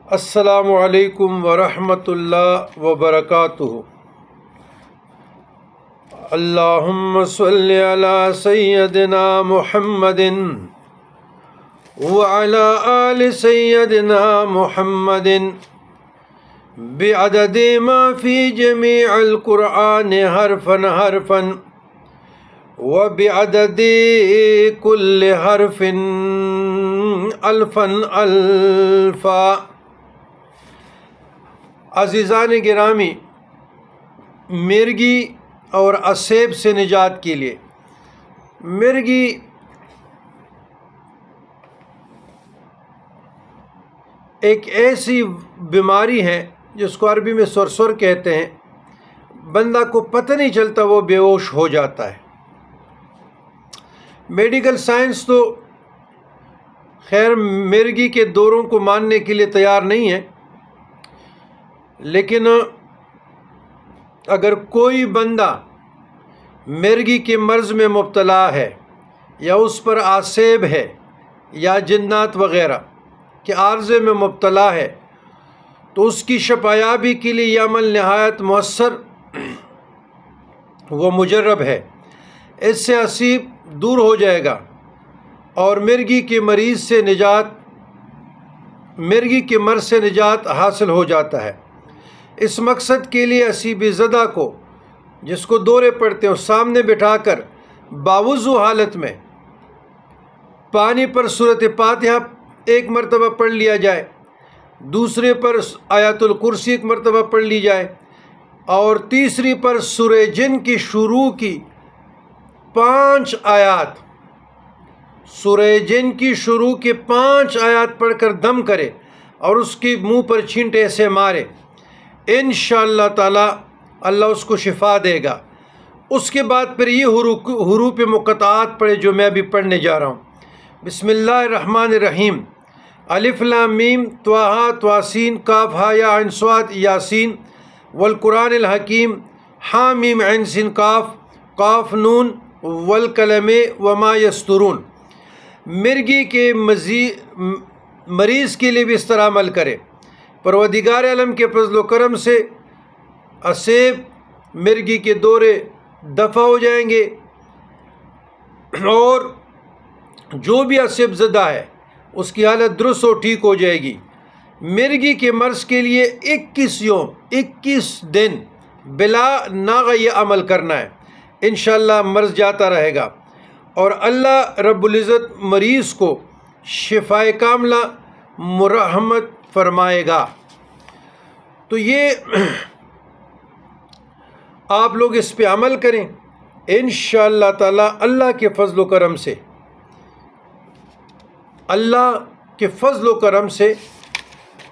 السلام علیکم ورحمۃ اللہ وبرکاتہ۔ اللہم صلی علی سیدنا محمد وعلی آل سیدنا محمد بعدد ما فی جمیع القرآن حرفا حرفا وبعدد کل حرف الفا الفا۔ عزیزان گرامی، مرگی اور اسیب سے نجات کے لیے، مرگی ایک ایسی بیماری ہے جس کو عربی میں سرسر کہتے ہیں۔ بندہ کو پتہ نہیں چلتا، وہ بے ہوش ہو جاتا ہے۔ میڈیکل سائنس تو خیر مرگی کے دوروں کو ماننے کے لیے تیار نہیں ہے، لیکن اگر کوئی بندہ مرگی کے مرض میں مبتلا ہے یا اس پر آسیب ہے یا جنات وغیرہ کے عارضے میں مبتلا ہے تو اس کی شفایابی کے لیے یہ عمل نہایت مؤثر و مجرب ہے۔ اس سے اسیب دور ہو جائے گا اور مرگی کے مرض سے نجات حاصل ہو جاتا ہے۔ اس مقصد کے لیے اسیب زدہ کو، جس کو دورے پڑتے ہیں، سامنے بٹھا کر باوضو حالت میں پانی پر سورۃ فاتحہ ایک مرتبہ پڑھ لیا جائے، دوسرے پر آیت الکرسی ایک مرتبہ پڑھ لی جائے، اور تیسری پر سورہ جن کی شروع کی 5 آیات، سورہ جن کی شروع کے 5 آیات پڑھ کر دم کرے اور اس کے منہ پر چھینٹے سے مارے، انشاءاللہ تعالی اللہ اس کو شفا دے گا۔ اس کے بعد پھر یہ حروف مقطعات پڑھے جو میں ابھی پڑھنے جا رہا ہوں۔ بسم اللہ الرحمن الرحیم۔ الف لام میم طٰہٰ طاسین کاف ہا یا عین صاد یاسین والقرآن الحکیم حامیم عین سین کاف قاف نون والقلم وما یسطرون۔ مرگی کے مریض کے لیے بھی اس طرح عمل کرے۔ پروردگار عالم کے فضل و کرم سے اسیب مرگی کے دورے دفع ہو جائیں گے، اور جو بھی اسیب زدہ ہے اس کی حالت درست و ٹھیک ہو جائے گی۔ مرگی کے مرض کے لیے 21 دن بلا ناغہ یہ عمل کرنا ہے، انشاءاللہ مرض جاتا رہے گا اور اللہ رب العزت مریض کو شفائے کاملہ مرحمت فرمائے گا۔ تو یہ آپ لوگ اس پہ عمل کریں، انشاءاللہ تعالی اللہ کے فضل و کرم سے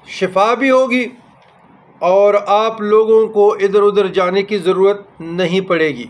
شفا بھی ہوگی اور آپ لوگوں کو ادھر ادھر جانے کی ضرورت نہیں پڑے گی۔